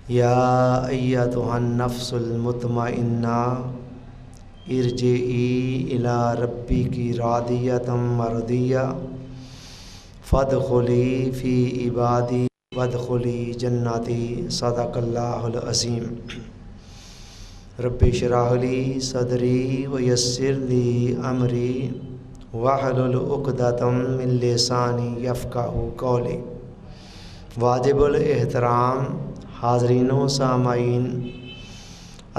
یا ایتھا النفس المطمئنہ ارجعی الی ربک راضیۃ مرضیہ فادخلی فی عبادی وادخلی جنتی صدق اللہ العظیم۔ رب اشرح لی صدری ویسر لی امری واحلل عقدۃ من لسانی یفقہوا قولی۔ واجب الاحترام حاضرین و سامعین،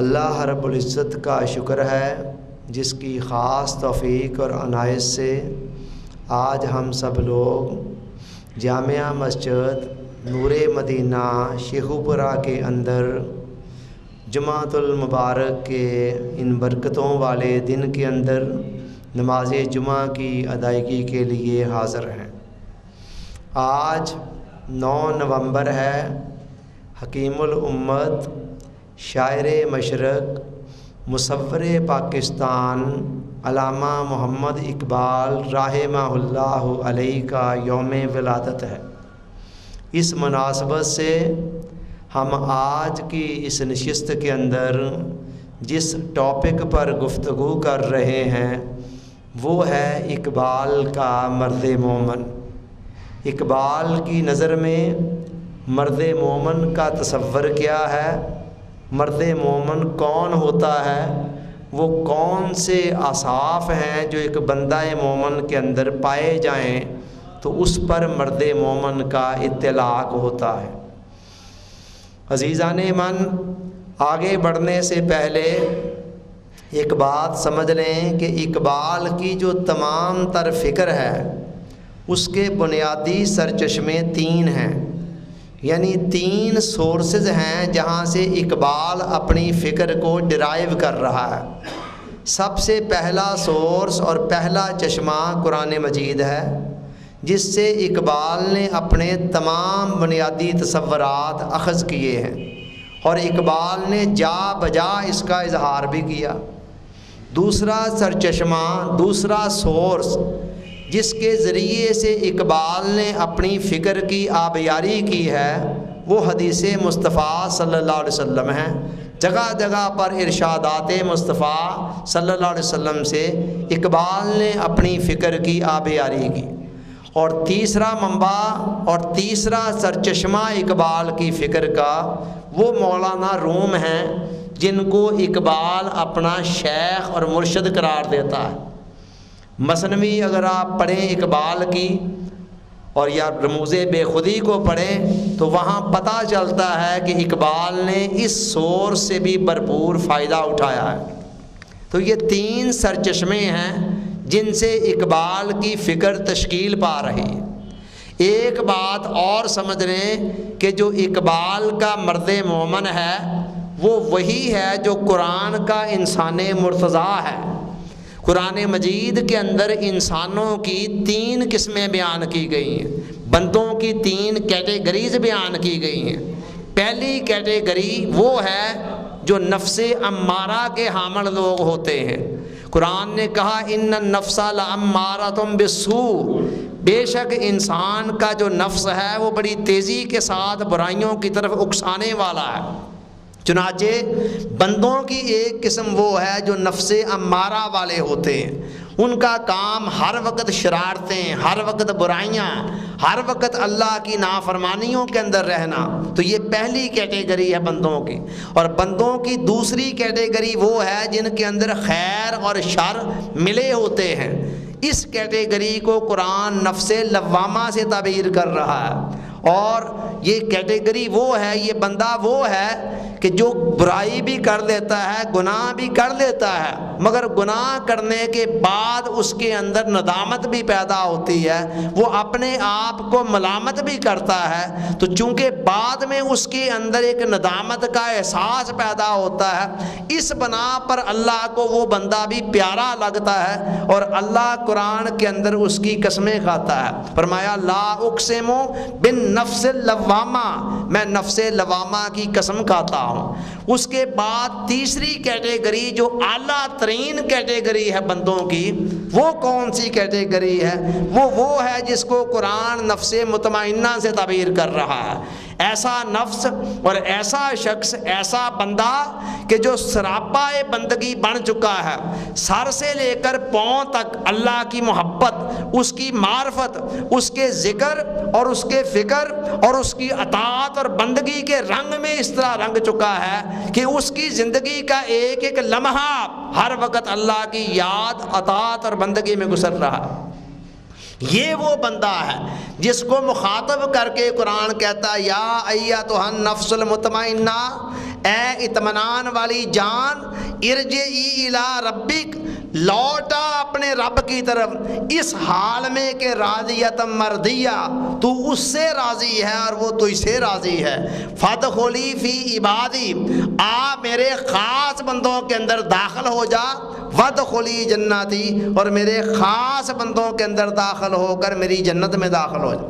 اللہ رب العزت کا شکر ہے جس کی خاص توفیق اور عنایت سے آج ہم سب لوگ جامعہ مسجد نور مدینہ شیخوپورہ کے اندر جمعۃ المبارک کے ان برکتوں والے دن کے اندر نماز جمعہ کی ادائیگی کے لیے حاضر ہیں۔ آج 9 نومبر ہے۔ حکیم الامت، شاعر مشرق، مصور پاکستان علامہ محمد اقبال رحمہ اللہ علیہ کا یوم ولادت ہے۔ اس مناسبت سے ہم آج کی اس نشست کے اندر جس ٹاپک پر گفتگو کر رہے ہیں وہ ہے اقبال کا مرد مومن۔ اقبال کی نظر میں مرد مومن کا تصور کیا ہے؟ مرد مومن کون ہوتا ہے؟ وہ کون سے اوصاف ہیں جو ایک بندہ مومن کے اندر پائے جائیں تو اس پر مرد مومن کا اطلاق ہوتا ہے۔ عزیزان من، آگے بڑھنے سے پہلے ایک بات سمجھ لیں کہ اقبال کی جو تمام تر فکر ہے اس کے بنیادی سرچشمے 3 ہیں، یعنی 3 سورسز ہیں جہاں سے اقبال اپنی فکر کو ڈرائیو کر رہا ہے۔ سب سے پہلا سورس اور پہلا چشمہ قرآن مجید ہے، جس سے اقبال نے اپنے تمام بنیادی تصورات اخذ کیے ہیں اور اقبال نے جا بجا اس کا اظہار بھی کیا۔ دوسرا سرچشمہ، دوسرا سورس جس کے ذریعے سے اقبال نے اپنی فکر کی آبیاری کی ہے وہ حدیث مصطفیٰ صلی اللہ علیہ وسلم ہے۔ جگہ جگہ پر ارشادات مصطفیٰ صلی اللہ علیہ وسلم سے اقبال نے اپنی فکر کی آبیاری کی۔ اور تیسرا منبع اور تیسرا سرچشمہ اقبال کی فکر کا وہ مولانا روم ہیں جن کو اقبال اپنا شیخ اور مرشد قرار دیتا ہے۔ مثنوی اگر آپ پڑھیں اقبال کی اور یا رموز بے خودی کو پڑھیں تو وہاں پتہ چلتا ہے کہ اقبال نے اس سورس سے بھی بھرپور فائدہ اٹھایا ہے۔ تو یہ 3 سرچشمے ہیں جن سے اقبال کی فکر تشکیل پا رہی ہے۔ ایک بات اور سمجھ لیں کہ جو اقبال کا مرد مومن ہے وہ وہی ہے جو قرآن کا انسان مرتضیٰ ہے۔ قرآن مجید کے اندر انسانوں کی 3 قسمیں بیان کی گئی ہیں، بندوں کی 3 کیٹیگریز بیان کی گئی ہیں۔ پہلی کیٹیگری وہ ہے جو نفس امارہ کے حامل لوگ ہوتے ہیں۔ قرآن نے کہا ان النفس لامارۃ بالسوء، بے شک انسان کا جو نفس ہے وہ بڑی تیزی کے ساتھ برائیوں کی طرف اکسانے والا ہے۔ چنانچہ بندوں کی ایک قسم وہ ہے جو نفس امارہ والے ہوتے ہیں، ان کا کام ہر وقت شرارتیں، ہر وقت برائیاں، ہر وقت اللہ کی نافرمانیوں کے اندر رہنا۔ تو یہ پہلی کیٹیگری ہے بندوں کی۔ اور بندوں کی دوسری کیٹیگری وہ ہے جن کے اندر خیر اور شر ملے ہوتے ہیں۔ اس کیٹیگری کو قرآن نفس لوامہ سے تعبیر کر رہا ہے۔ اور یہ کیٹیگری وہ ہے، یہ بندہ وہ ہے کہ جو برائی بھی کر لیتا ہے، گناہ بھی کر لیتا ہے، مگر گناہ کرنے کے بعد اس کے اندر ندامت بھی پیدا ہوتی ہے، وہ اپنے آپ کو ملامت بھی کرتا ہے۔ تو چونکہ بعد میں اس کے اندر ایک ندامت کا احساس پیدا ہوتا ہے، اس بنا پر اللہ کو وہ بندہ بھی پیارا لگتا ہے اور اللہ قرآن کے اندر اس کی قسمیں کھاتا ہے۔ فرمایا لا اقسم بالنفس اللوامہ، میں نفس لوامہ کی قسم کھاتا ہوں۔ اس کے بعد تیسری کیٹیگری جو اعلیٰ ترین کیٹیگری ہے بندوں کی، وہ کون سی کیٹیگری ہے؟ وہ ہے جس کو قرآن نفس مطمئنہ سے تعبیر کر رہا ہے۔ ایسا نفس اور ایسا شخص، ایسا بندہ کہ جو سراپا بندگی بن چکا ہے، سر سے لے کر پاؤں تک اللہ کی محبت، اس کی معرفت، اس کے ذکر اور اس کے فکر اور اس کی اطاعت اور بندگی کے رنگ میں اس طرح رنگ چکا ہے کہ اس کی زندگی کا ایک ایک لمحہ ہر وقت اللہ کی یاد، اطاعت اور بندگی میں گزر رہا ہے۔ یہ وہ بندہ ہے جس کو مخاطب کر کے قرآن کہتا ہے یا ایتھا النفس المطمئنہ، اے اطمینان والی جان، ارجعی الی ربک، لوٹا اپنے رب کی طرف، اس حال میں کہ راضیۃ مرضیہ، تو اس سے راضی ہے اور وہ تجھ سے راضی ہے، فادخلی فی عبادی، آ میرے خاص بندوں کے اندر داخل ہو جا، وادخلی جنتی، اور میرے خاص بندوں کے اندر داخل ہو کر میری جنت میں داخل ہو جا۔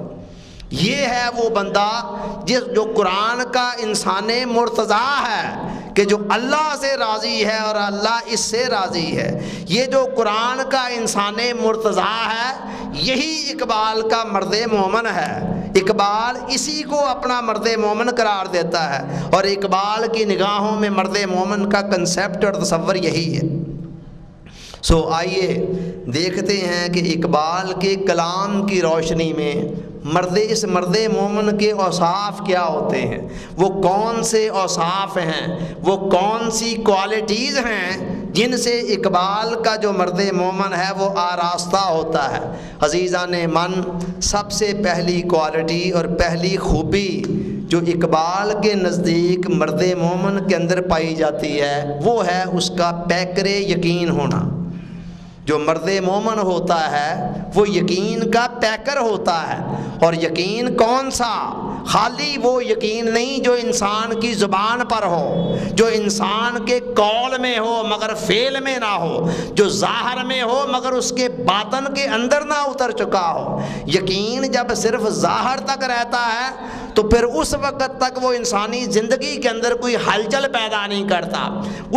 یہ ہے وہ بندہ جو قرآن کا انسان مرتضیٰ ہے، کہ جو اللہ سے راضی ہے اور اللہ اس سے راضی ہے۔ یہ جو قرآن کا انسان مرتضیٰ ہے، یہی اقبال کا مرد مومن ہے۔ اقبال اسی کو اپنا مرد مومن قرار دیتا ہے، اور اقبال کی نگاہوں میں مرد مومن کا کنسیپٹ اور تصور یہی ہے۔ آئیے دیکھتے ہیں کہ اقبال کے کلام کی روشنی میں اس مرد مومن کے اوصاف کیا ہوتے ہیں، وہ کون سے اوصاف ہیں، وہ کون سی کوالٹیز ہیں جن سے اقبال کا جو مرد مومن ہے وہ آراستہ ہوتا ہے۔ عزیزان من، سب سے پہلی کوالٹی اور پہلی خوبی جو اقبال کے نزدیک مرد مومن کے اندر پائی جاتی ہے، وہ ہے اس کا پیکر یقین ہونا۔ جو مرد مومن ہوتا ہے وہ یقین کا پیکر ہوتا ہے، اور یقین کون سا؟ خالی وہ یقین نہیں جو انسان کی زبان پر ہو، جو انسان کے قول میں ہو مگر فعل میں نہ ہو، جو ظاہر میں ہو مگر اس کے باطن کے اندر نہ اتر چکا ہو۔ یقین جب صرف ظاہر تک رہتا ہے تو پھر اس وقت تک وہ انسانی زندگی کے اندر کوئی ہلچل پیدا نہیں کرتا،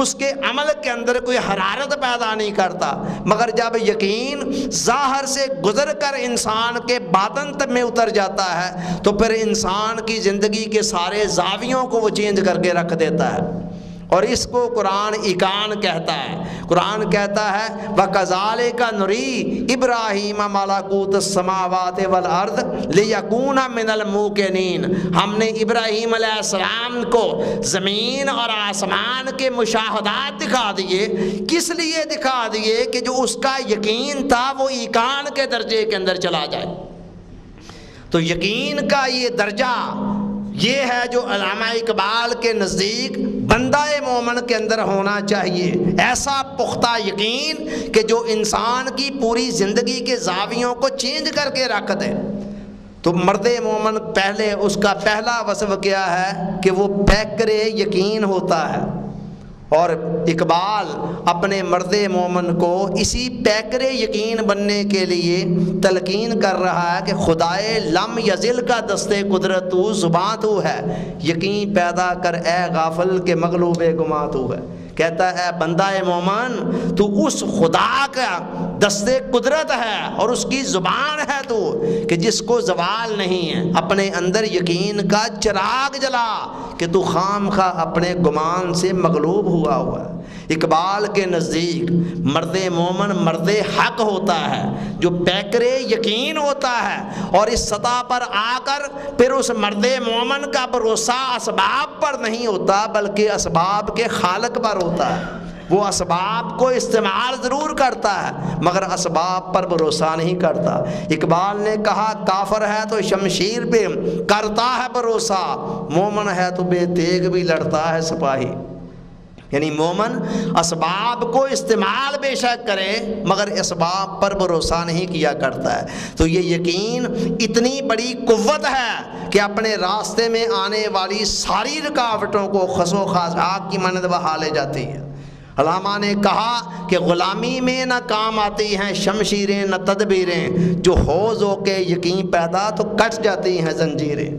اس کے عمل کے اندر کوئی حرارت پیدا نہیں کرتا، مگر جب یقین ظاہر سے گزر کر انسان کے باطن تک میں اتر جاتا ہے تو پھر انسان کی زندگی کے سارے زاویوں کو وہ چینج کر کے رکھ دیتا ہے۔ اور اس کو قرآن ایقان کہتا ہے۔ قرآن کہتا ہے وَكَذَلِكَ نُرِي إِبْرَاهِيمَ مَلَكُوتَ السَّمَاوَاتِ وَالْأَرْضِ لِيَكُونَ مِنَ الْمُوقِنِينَ، ہم نے ابراہیم علیہ السلام کو زمین اور آسمان کے مشاہدات دکھا دیے۔ کس لیے دکھا دیے؟ کہ جو اس کا یقین تھا وہ ایقان کے درجے کے اندر چلا جائے۔ تو یقین کا یہ درجہ یہ ہے جو علامہ اقبال کے نزدیک بندہ مومن کے اندر ہونا چاہیے، ایسا پختہ یقین کہ جو انسان کی پوری زندگی کے زاویوں کو چینج کر کے رکھ دے۔ تو مرد مومن پہلے اس کا پہلا وصف کیا ہے کہ وہ پیکر یقین ہوتا ہے، اور اقبال اپنے مرد مومن کو اسی پیکر یقین بننے کے لیے تلقین کر رہا ہے کہ خدائے لم یزل کا دستے قدرت تو، زباں تو ہے، یقین پیدا کر اے غافل کے مغلوب گماں تو ہے۔ کہتا ہے اے بندہ مومن، تو اس خدا کا دستے قدرت ہے اور اس کی زبان ہے تو کہ جس کو زوال نہیں ہے۔ اپنے اندر یقین کا چراغ جلا کہ تو خام خواہ اپنے گمان سے مغلوب ہوا ہے۔ اقبال کے نزدیک مرد مومن مرد حق ہوتا ہے، جو پیکر یقین ہوتا ہے، اور اس سطح پر آ کر پھر اس مرد مومن کا بھروسہ اسباب پر نہیں ہوتا بلکہ اسباب کے خالق پر ہوتا ہے۔ وہ اسباب کو استعمال ضرور کرتا ہے مگر اسباب پر بھروسہ نہیں کرتا۔ اقبال نے کہا کافر ہے تو شمشیر پہ کرتا ہے بھروسہ، مومن ہے تو بے تیغ بھی لڑتا ہے سپاہی۔ یعنی مومن اسباب کو استعمال بے شک کرے مگر اسباب پر بھروسہ نہیں کیا کرتا ہے۔ تو یہ یقین اتنی بڑی قوت ہے کہ اپنے راستے میں آنے والی ساری رکاوٹوں کو خس و خاشاک کی مانند بہا لے جاتی ہے۔ علامہ نے کہا کہ غلامی میں نہ کام آتی ہیں شمشیریں نہ تدبیریں، جو ہو ذوق یقین پیدا تو کٹ جاتی ہیں زنجیریں۔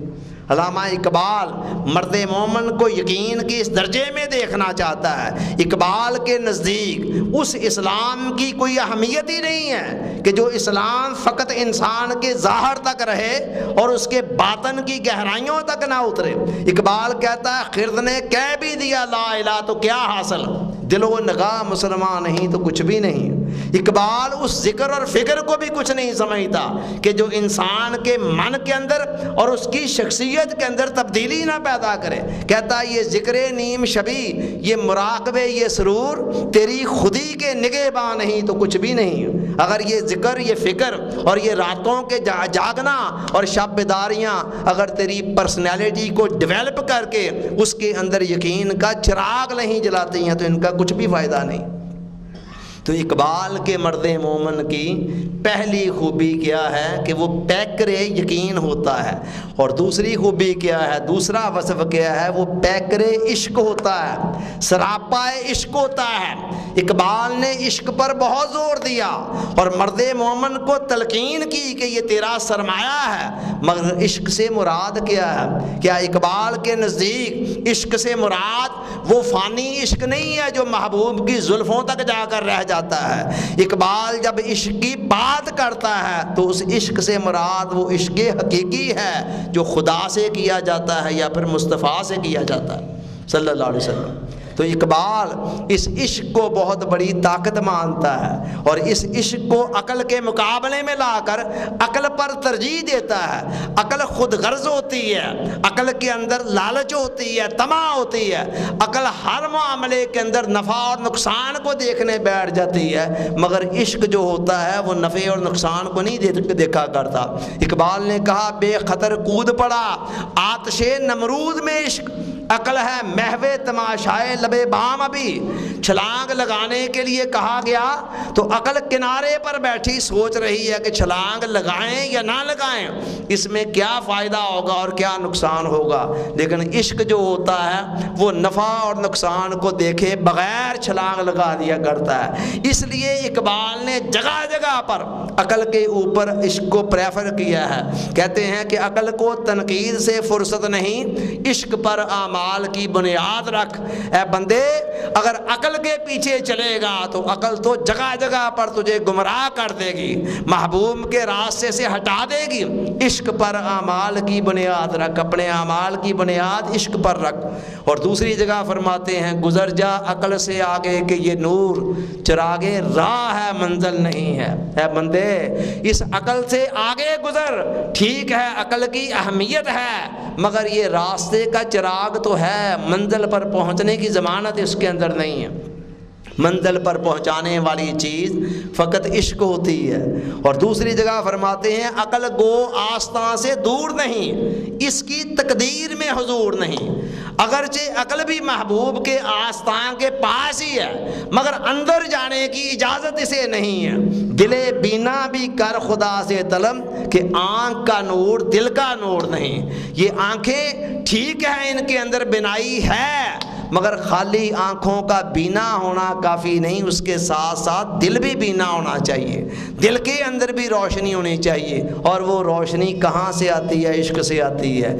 علامہ اقبال مرد مومن کو یقین کی اس درجے میں دیکھنا چاہتا ہے۔ اقبال کے نزدیک اس اسلام کی کوئی اہمیت ہی نہیں ہے کہ جو اسلام فقط انسان کے ظاہر تک رہے اور اس کے باطن کی گہرائیوں تک نہ اترے۔ اقبال کہتا ہے خرد نے کہہ بھی دیا لا الہ تو کیا حاصل، دل و نگاہ مسلمان نہیں تو کچھ بھی نہیں۔ اقبال اس ذکر اور فکر کو بھی کچھ نہیں سمجھتا کہ جو انسان کے من کے اندر اور اس کی شخصیت کے اندر تبدیلی نہ پیدا کرے۔ کہتا ہے یہ ذکر نیم شبی، یہ مراقبے، یہ سرور تیری خودی کے نگہباں نہیں تو کچھ بھی نہیں۔ اگر یہ ذکر، یہ فکر اور یہ راتوں کے جاگنا اور شب بیداریاں اگر تیری پرسنالٹی کو ڈیولپ کر کے اس کے اندر یقین کا چراغ نہیں جلاتی ہیں تو ان کا کچھ بھی فائدہ نہیں۔ تو اقبال کے مرد مومن کی پہلی خوبی کیا ہے کہ وہ پیکر یقین ہوتا ہے، اور دوسری خوبی کیا ہے، دوسرا وصف کیا ہے، وہ پیکر عشق ہوتا ہے، سراپا عشق ہوتا ہے۔ اقبال نے عشق پر بہت زور دیا اور مرد مومن کو تلقین کی کہ یہ تیرا سرمایہ ہے، مگر عشق سے مراد کیا ہے؟ کیا اقبال کے نزدیک عشق سے مراد وہ فانی عشق نہیں ہے جو محبوب کی زلفوں تک جا کر رہ جاتا ہے؟ اقبال جب عشق کی بات کرتا ہے تو اس عشق سے مراد وہ عشق حقیقی ہے جو خدا سے کیا جاتا ہے یا پھر مصطفیٰ سے کیا جاتا ہے صلی اللہ علیہ وسلم۔ تو اقبال اس عشق کو بہت بڑی طاقت مانتا ہے اور اس عشق کو عقل کے مقابلے میں لا کر عقل پر ترجیح دیتا ہے۔ عقل خود غرض ہوتی ہے، عقل کے اندر لالچ ہوتی ہے، طمع ہوتی ہے، عقل ہر معاملے کے اندر نفع اور نقصان کو دیکھنے بیٹھ جاتی ہے، مگر عشق جو ہوتا ہے وہ نفع اور نقصان کو نہیں دیکھا کرتا۔ اقبال نے کہا بے خطر کود پڑا آتش نمرود میں عشق، عقل ہے محو تماشائے لبے بام، ابھی چھلانگ لگانے کے لیے کہا گیا تو عقل کنارے پر بیٹھی سوچ رہی ہے کہ چھلانگ لگائیں یا نہ لگائیں، اس میں کیا فائدہ ہوگا اور کیا نقصان ہوگا، لیکن عشق جو ہوتا ہے وہ نفع اور نقصان کو دیکھے بغیر چھلانگ لگا دیا کرتا ہے۔ اس لیے اقبال نے جگہ جگہ پر عقل کے اوپر عشق کو پریفر کیا ہے۔ کہتے ہیں کہ عقل کو تنقید سے فرصت نہیں، عشق پر اعمال کی بنیاد رکھ۔ اے بندے اگر عقل کے پیچھے چلے گا تو عقل تو جگہ جگہ پر تجھے گمراہ کر دے گی، محبوب کے راستے سے ہٹا دے گی۔ عشق پر اعمال کی بنیاد رکھ، اپنے اعمال کی بنیاد عشق پر رکھ۔ اور دوسری جگہ فرماتے ہیں گزر جا عقل سے آگے کہ یہ نور چراغے راہ ہے منزل نہیں ہے۔ اے بندے اس عقل سے آگے گزر، ٹھیک ہے عقل کی اہمیت ہے مگر یہ راستے کا چراغ تو ہے، منزل پر پہنچنے کی ضمانت اس کے اندر نہیں ہے۔ منزل پر پہنچانے والی چیز فقط عشق ہوتی ہے۔ اور دوسری جگہ فرماتے ہیں عقل گو آستاں سے دور نہیں، اس کی تقدیر میں حضور نہیں۔ اگرچہ عقل بھی محبوب کے آستان کے پاس ہی ہے مگر اندر جانے کی اجازت اسے نہیں ہے۔ دل بینا بھی کر خدا سے طلب کہ آنکھ کا نور دل کا نور نہیں۔ یہ آنکھیں ٹھیک ہے ان کے اندر بینائی ہے مگر خالی آنکھوں کا بینا ہونا کافی نہیں، اس کے ساتھ ساتھ دل بھی بینا ہونا چاہیے، دل کے اندر بھی روشنی ہونی چاہیے، اور وہ روشنی کہاں سے آتی ہے؟ عشق سے آتی ہے۔